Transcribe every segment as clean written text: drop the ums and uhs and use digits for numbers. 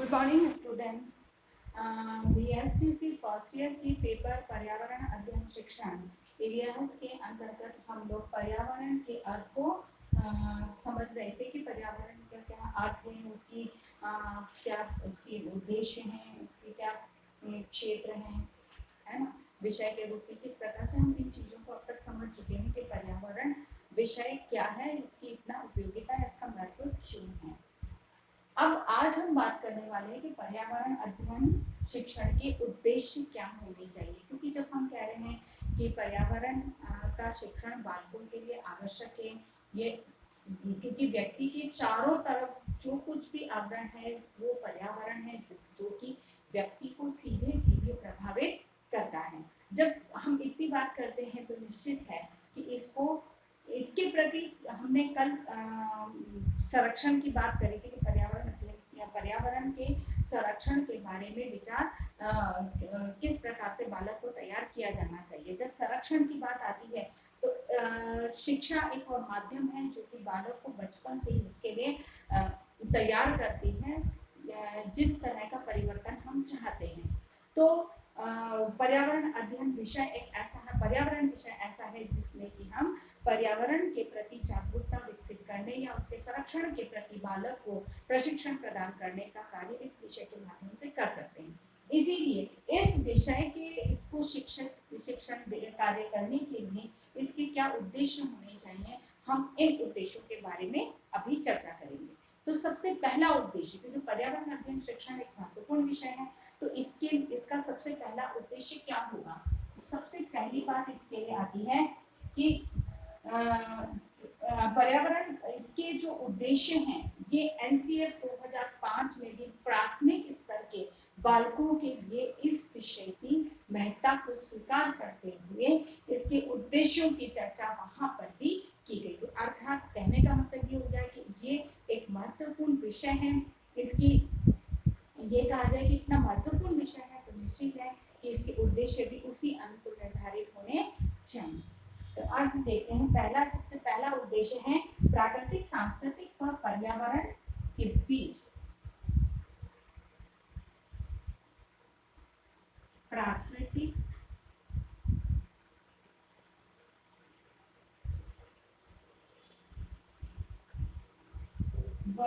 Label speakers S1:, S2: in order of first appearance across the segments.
S1: Good morning students. BSTC first year की paper पर्यावरण अध्ययन शिक्षण इतिहास के अंतर्गत हम लोग पर्यावरण के अर्थ को समझ रहे थे कि पर्यावरण का क्या अर्थ है, उसकी क्या उसकी उद्देश्य हैं, उसके क्या क्षेत्र हैं, है ना। विषय के रूप में किस प्रकार से हम इन चीज़ों को अब तक समझ चुके हैं कि पर्यावरण विषय क्या है, इसकी इतना उपयोगिता है, इसका महत्व क्यों है। अब आज हम बात करने वाले हैं कि पर्यावरण अध्ययन शिक्षण के उद्देश्य क्या होने चाहिए, क्योंकि जब हम कह रहे हैं कि पर्यावरण का शिक्षण बालकों के लिए आवश्यक है, ये क्योंकि व्यक्ति के चारों तरफ जो कुछ भी आवरण है वो पर्यावरण है, जो कि व्यक्ति को सीधे सीधे प्रभावित करता है। जब हम इतनी बात करते हैं तो निश्चित है कि इसके प्रति हमने कल संरक्षण की बात करी थी कि पर्यावरण के संरक्षण के बारे में विचार किस प्रकार से बालक को तैयार किया जाना चाहिए। जब संरक्षण की बात आती है तो शिक्षा एक और माध्यम है जो कि बालक को बचपन से ही उसके लिए तैयार करती है जिस तरह का परिवर्तन हम चाहते हैं। तो पर्यावरण अध्ययन विषय पर्यावरण विषय ऐसा है जिसमें कि हम पर्यावरण के प्रति जागरूकता विकसित करने या उसके संरक्षण के प्रति बालक को प्रशिक्षण प्रदान करने का कार्य इस विषय के माध्यम से कर सकते हैं। इसीलिए इस विषय के इसको शिक्षण कार्य करने के लिए इसके क्या उद्देश्य होने चाहिए, हम इन उद्देश्यों के बारे में अभी चर्चा करेंगे। तो सबसे पहला उद्देश्य, क्योंकि पर्यावरण अध्ययन शिक्षण एक महत्वपूर्ण विषय है, तो इसका सबसे पहला उद्देश्य क्या होगा। सबसे पहली बात इसके लिए आती है कि पर्यावरण इसके जो उद्देश्य हैं ये NCF 2005 में भी प्राथमिक स्तर के बालकों के लिए इस विषय की महत्ता को स्वीकार करते हुए इसके उद्देश्यों की चर्चा वहां पर भी की गई। तो अर्थात कहने का मतलब ये हो गया कि ये एक महत्वपूर्ण विषय है, इसकी ये कहा जाए कि इतना महत्वपूर्ण विषय है तो निश्चित है कि इसके उद्देश्य भी उसी अनुकूल निर्धारित होने चाहिए। तो अर्थ देखते हैं, सबसे पहला उद्देश्य है प्राकृतिक, सांस्कृतिक व पर्यावरण के बीच प्राकृतिक व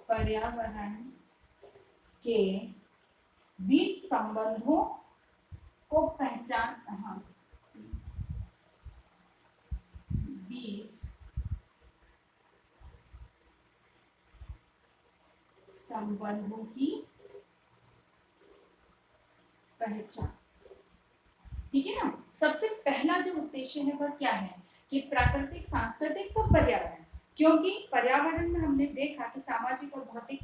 S1: पर्यावरण के बीच संबंधों को बीच संबंधों की पहचान। ठीक है ना। सबसे पहला जो उद्देश्य है वह क्या है कि प्राकृतिक, सांस्कृतिक व पर्यावरण, क्योंकि पर्यावरण में हमने देखा कि सामाजिक और भौतिक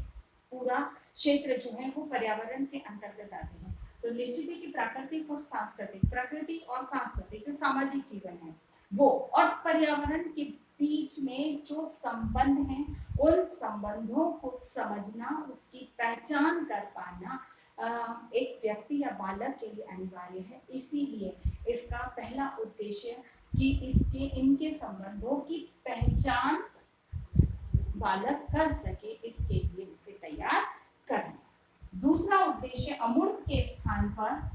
S1: पूरा क्षेत्र जो है वो पर्यावरण के अंतर्गत आते हैं। तो निश्चित है कि प्राकृतिक और सांस्कृतिक, प्रकृति और सांस्कृतिक जो सामाजिक जीवन है वो, और पर्यावरण के बीच में जो संबंध है उन संबंधों को समझना, उसकी पहचान कर पाना एक व्यक्ति या बालक के लिए अनिवार्य है। इसीलिए इसका पहला उद्देश्य कि इनके संबंधों की पहचान बालक कर सके, इसके लिए उसे तैयार करना। दूसरा उद्देश्य अमूर्त के स्थान पर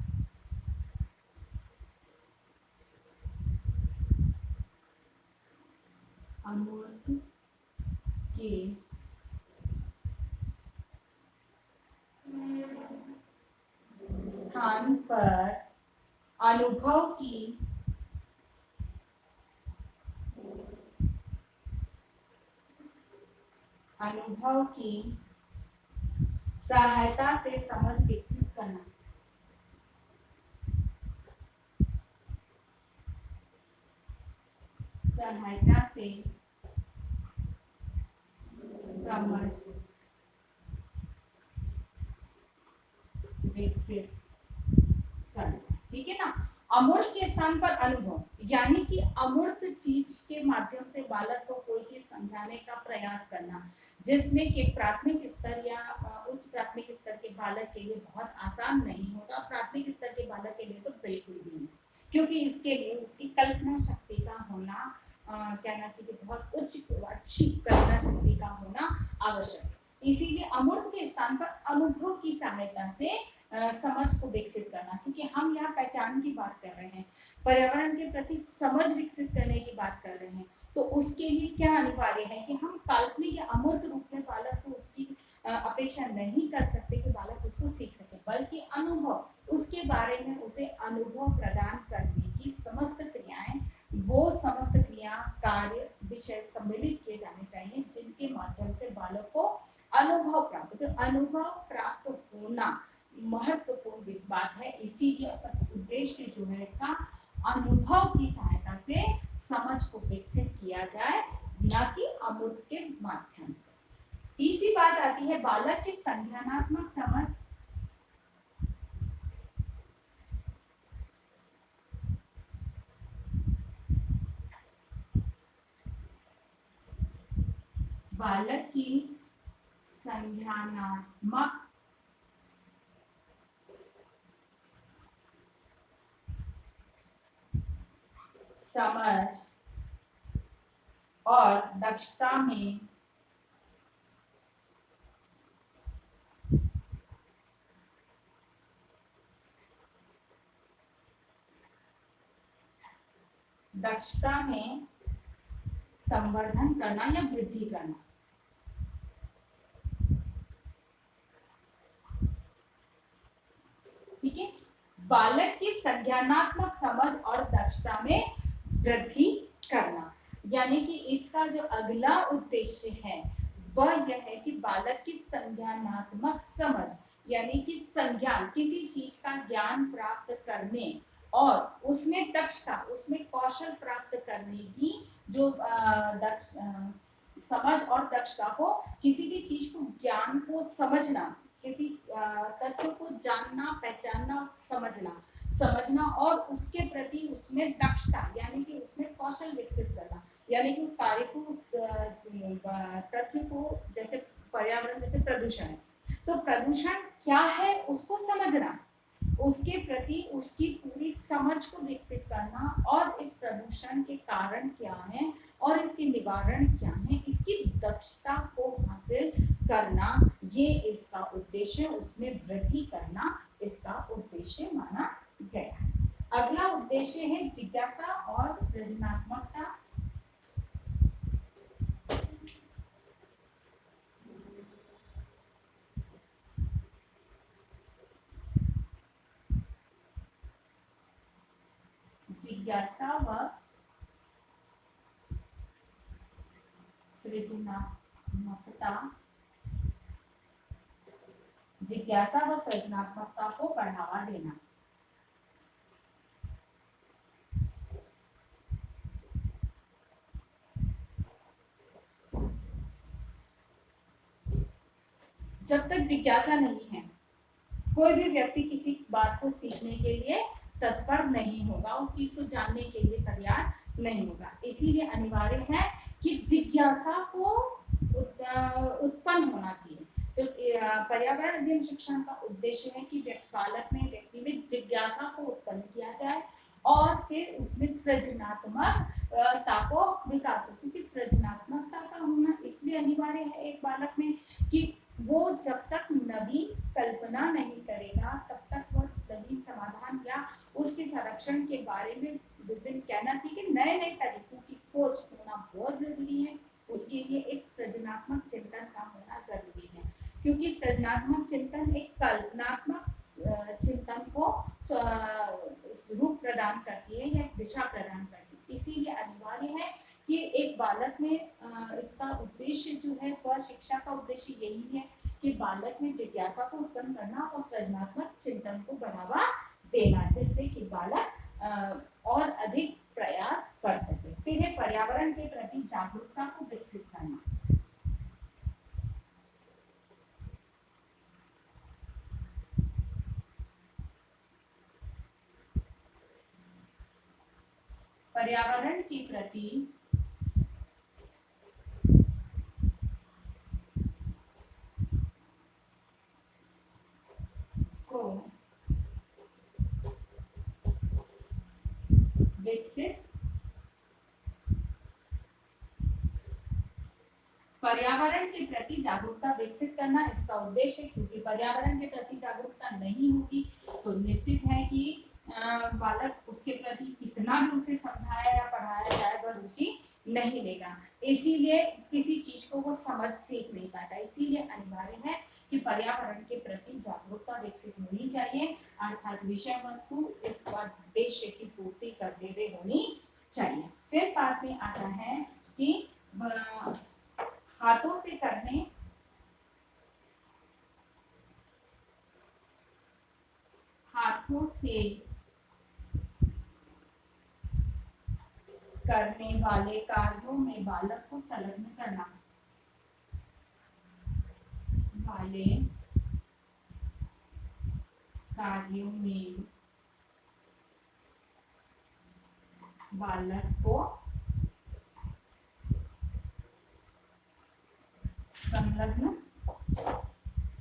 S1: अनुभव की सहायता से समझ विकसित करना। सहायता से समझ विकसित करना। ठीक है ना। अमूर्त के स्थान पर अनुभव, यानी कि अमूर्त चीज के माध्यम से बालक को कोई चीज समझाने का प्रयास करना, जिसमें कि प्राथमिक स्तर या उच्च प्राथमिक स्तर के बालक के लिए बहुत आसान नहीं होता, प्राथमिक स्तर के बालक के लिए तो बिल्कुल भी नहीं, क्योंकि इसके लिए उसकी कल्पना शक्ति का होना कहना चाहिए कि बहुत उच्च अच्छी कल्पना शक्ति का होना आवश्यक है। इसीलिए अमूर्त के स्थान पर अनुभव की सहायता से समझ को विकसित करना, क्योंकि हम यहाँ पहचान की बात कर रहे हैं, पर्यावरण के प्रति समझ विकसित करने की बात कर रहे हैं, तो उसके लिए क्या अनिवार्य है कि हम काल्पनिक या अमूर्त रूप में बालक को उसकी अपेक्षा नहीं कर सकते कि बालक उसको सीख सके, बल्कि अनुभव, उसके बारे में उसे अनुभव प्रदान करने की समस्त क्रियाएं, वो समस्त क्रिया कार्य विषय सम्मिलित किए जाने चाहिए जिनके माध्यम से बालक को अनुभव प्राप्त, तो अनुभव प्राप्त होना महत्वपूर्ण बात है। इसीलिए सब उद्देश्य जो है इसका अनुभव की सहायता से समझ को विकसित किया जाए, न कि अमूर्त के माध्यम से। तीसरी बात आती है बालक की संज्ञानात्मक समझ। बालक की संज्ञानात्मक समझ और दक्षता में संवर्धन करना या वृद्धि करना। ठीक है, बालक की संज्ञानात्मक समझ और दक्षता में वृद्धि करना, यानी कि इसका जो अगला उद्देश्य है वह यह है कि बालक की संज्ञानात्मक समझ, यानी कि संज्ञान, किसी चीज का ज्ञान प्राप्त करने और उसमें दक्षता, उसमें कौशल प्राप्त करने की जो समझ और दक्षता को, किसी भी चीज को, ज्ञान को समझना, किसी तथ्य को जानना, पहचानना, समझना और उसके प्रति उसमें दक्षता, यानी कि उसमें कौशल विकसित करना, यानी कि उस कार्य को, उस तथ्य को, जैसे पर्यावरण, जैसे प्रदूषण है, तो प्रदूषण क्या है उसको समझना, उसके प्रति उसकी पूरी समझ को विकसित करना और इस प्रदूषण के कारण क्या है और इसके निवारण क्या है, इसकी दक्षता को हासिल करना, ये इसका उद्देश्य, उसमें वृद्धि करना इसका उद्देश्य माना गया। अगला उद्देश्य है जिज्ञासा और सृजनात्मकता। जिज्ञासा व सृजनात्मकता, जिज्ञासा व सृजनात्मकता को बढ़ावा देना। जब तक जिज्ञासा नहीं है, कोई भी व्यक्ति किसी बात को सीखने के लिए तत्पर नहीं होगा, उस चीज को जानने के लिए तैयार नहीं होगा। इसीलिए अनिवार्य है कि जिज्ञासा को उत्पन्न होना चाहिए। तो पर्यावरण अध्ययन शिक्षण का उद्देश्य है कि बालक में, व्यक्ति में जिज्ञासा को उत्पन्न किया जाए और फिर उसमें सृजनात्मकता को विकास हो, क्योंकि सृजनात्मकता का होना इसलिए अनिवार्य है एक बालक में कि वो जब तक नवीन कल्पना नहीं करेगा तब तक वो नवीन समाधान या उसके संरक्षण के बारे में विभिन्न, कहना चाहिए कि नए नए तरीकों की खोज होना बहुत जरूरी है। उसके लिए एक सृजनात्मक चिंतन का होना जरूरी है, क्योंकि सृजनात्मक चिंतन एक कल्पनात्मक चिंतन को रूप प्रदान करती है या दिशा प्रदान करती है। इसीलिए अनिवार्य है कि एक बालक में इसका उद्देश्य जो है वह, शिक्षा का उद्देश्य यही है कि बालक में जिज्ञासा को उत्पन्न करना और सृजनात्मक चिंतन को बढ़ावा देना, जिससे कि बालक और अधिक प्रयास कर सके। फिर है पर्यावरण के प्रति जागरूकता को विकसित करना। पर्यावरण के प्रति को विकसित पर्यावरण के प्रति जागरूकता विकसित करना इसका उद्देश्य है, क्योंकि पर्यावरण के प्रति जागरूकता नहीं होगी तो निश्चित है कि बालक उसके प्रति कितना भी उसे समझाया या पढ़ाया जाए वह रुचि नहीं लेगा, इसीलिए किसी चीज को वो समझ सीख नहीं पाता। इसीलिए अनिवार्य है कि पर्यावरण के प्रति जागरूकता विकसित होनी चाहिए, अर्थात विषय वस्तु इस उद्देश्य की पूर्ति करते हुए होनी चाहिए। फिर बाद में आता है कि हाथों से करने वाले कार्यों में बालक को संलग्न करना, वाले कार्यों में बालक को संलग्न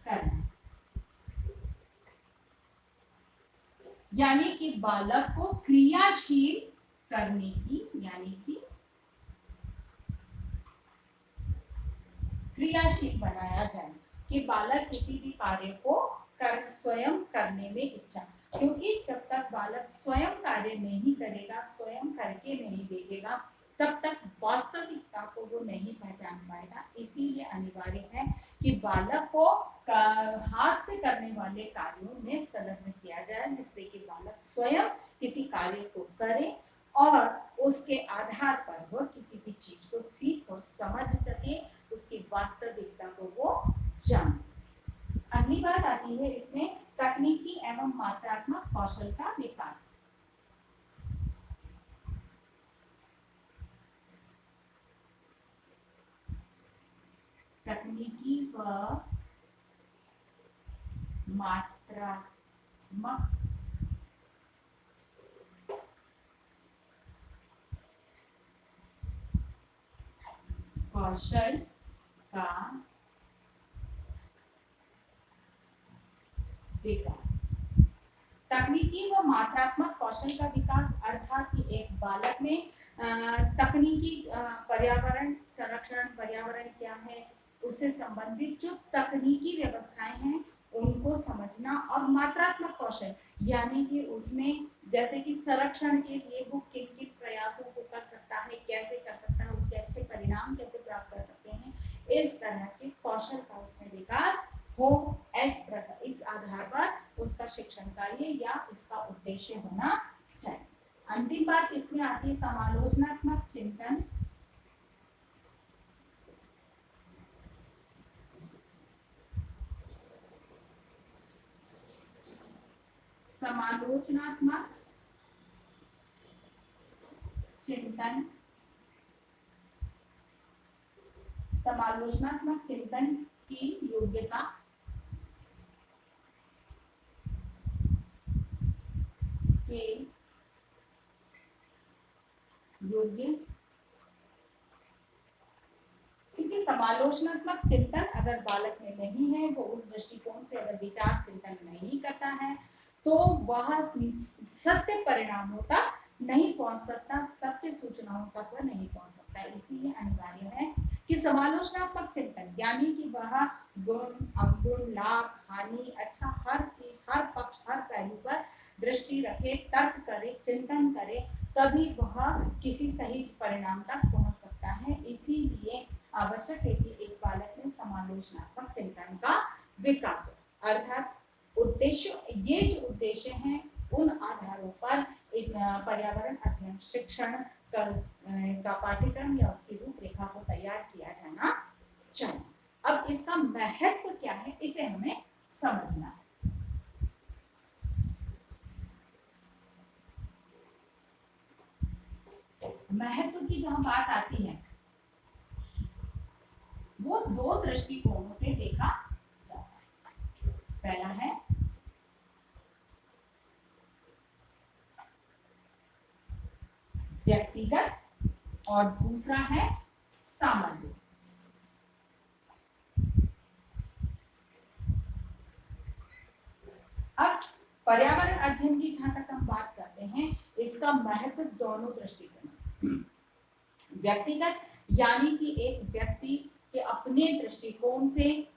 S1: करना, यानी कि बालक को क्रियाशील करने की, यानी कि क्रियाशील बनाया जाए कि बालक किसी भी कार्य को स्वयं करने में इच्छा, क्योंकि जब तक बालक स्वयं कार्य नहीं करेगा, स्वयं करके नहीं देखेगा, तब तक वास्तविकता को वो नहीं पहचान पाएगा। इसीलिए अनिवार्य है कि बालक को हाथ से करने वाले कार्यों में संलग्न किया जाए, जिससे कि बालक स्वयं किसी कार्य को करे और उसके आधार पर वह किसी भी चीज को सीख और समझ सके, उसकी वास्तविकता को वो जान सके। अगली बात आती है इसमें तकनीकी एवं मात्रात्मक कौशल का विकास। तकनीकी व मात्रात्मक कौशल का विकास। तकनीकी व मात्रात्मक कौशल का विकास अर्थात कि एक बालक में तकनीकी पर्यावरण संरक्षण, पर्यावरण क्या है उससे संबंधित जो तकनीकी व्यवस्थाएं हैं उनको समझना, और मात्रात्मक कौशल यानी कि उसमें जैसे कि संरक्षण के लिए वो किन किन प्रयासों को कर सकता है, कैसे कर सकता है, उसके अच्छे परिणाम कैसे प्राप्त कर सकते हैं, इस तरह के कौशल का उसमें विकास हो। इस आधार पर उसका शिक्षण कार्य या इसका उद्देश्य होना चाहिए। अंतिम बात इसमें आती है समालोचनात्मक चिंतन। समालोचनात्मक चिंतन, समालोचनात्मक चिंतन की योग्यता के योग्य, क्योंकि समालोचनात्मक चिंतन अगर बालक में नहीं है, वो उस दृष्टिकोण से अगर विचार चिंतन नहीं करता है तो वह सत्य परिणामों तक नहीं पहुंच सकता, सत्य सूचनाओं तक वह नहीं पहुंच सकता। इसीलिए अनिवार्य है कि समालोचनात्मक चिंतन यानी कि वह गुण अवगुण, लाभ हानि, अच्छा हर चीज, हर पक्ष, हर पहलू पर दृष्टि रखे, तर्क करे, चिंतन करे, तभी वह किसी सही परिणाम तक पहुंच सकता है। इसीलिए आवश्यक है कि एक बालक में समालोचनात्मक चिंतन का विकास हो, अर्थात उद्देश्य, ये जो उद्देश्य हैं उन आधारों पर एक पर्यावरण अध्ययन शिक्षण का पाठ्यक्रम या उसकी रूपरेखा को तैयार किया जाना चाहिए। अब इसका महत्व क्या है इसे हमें समझना है। महत्व की जहां बात आती है वो दो दृष्टिकोणों से देखा जाता है। पहला है व्यक्तिगत और दूसरा है सामाजिक। अब पर्यावरण अध्ययन की जहां तक हम बात करते हैं, इसका महत्व दोनों दृष्टिकोण, व्यक्तिगत यानी कि एक व्यक्ति कि अपने दृष्टिकोण से,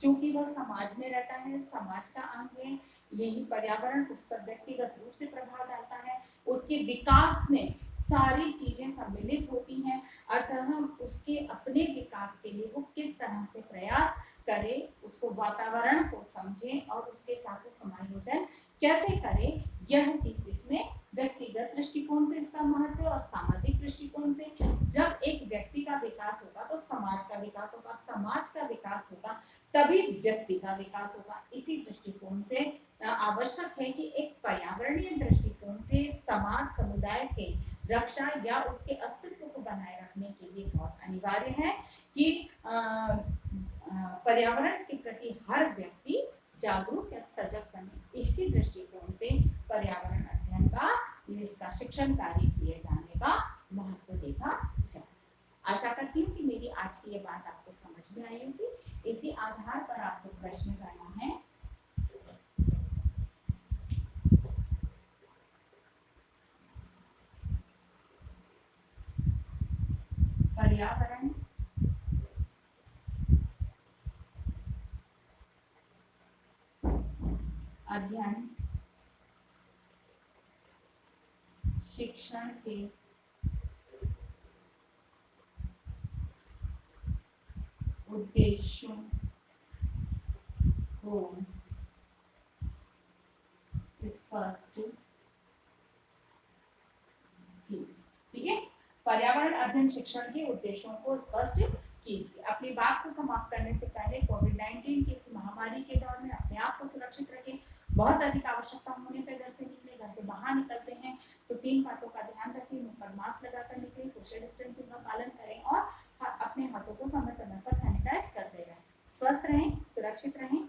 S1: चूंकि वह समाज में रहता है, समाज का अंग है, यही पर्यावरण उस पर व्यक्तिगत रूप से प्रभाव डालता है, उसके विकास में सारी चीजें सम्मिलित होती हैं। अतः उसके अपने विकास के लिए वो किस तरह से प्रयास करे, उसको वातावरण को समझे और उसके साथ वो समायोजन कैसे करे, यह चीज इसमें व्यक्तिगत दृष्टिकोण से इसका महत्व है और सामाजिक दृष्टिकोण से। जब एक व्यक्ति का विकास होगा तो समाज का विकास होगा, समाज का विकास होगा तभी व्यक्ति का विकास होगा। इसी दृष्टिकोण से आवश्यक है कि एक पर्यावरणीय दृष्टिकोण से समाज समुदाय के रक्षा या उसके अस्तित्व को बनाए रखने के लिए बहुत अनिवार्य है कि पर्यावरण के प्रति हर व्यक्ति जागरूक या सजग बने। इसी दृष्टिकोण से पर्यावरण अध्ययन का, इसका शिक्षण कार्य किए जाने का महत्व देखा जाए। आशा करती हूँ कि मेरी आज की ये बात आपको समझ में आई होगी। इसी आधार पर आपको प्रश्न करना है। पर्यावरण अध्ययन शिक्षण के उद्देश्यों को स्पष्ट कीजिए। ठीक है, पर्यावरण अध्ययन शिक्षण के उद्देश्यों को स्पष्ट कीजिए। अपनी बात को समाप्त करने से पहले कोविड-19 की इस महामारी के दौर में अपने आप को सुरक्षित रखें। बहुत अधिक आवश्यकता होने पर घर से निकले, घर से बाहर निकलते हैं तो 3 बातों का ध्यान रखें। मुंह पर मास्क लगाकर निकलें, सोशल डिस्टेंसिंग का पालन करें और अपने हाथों को समय समय पर सैनिटाइज करते रहें। स्वस्थ रहें, सुरक्षित रहें।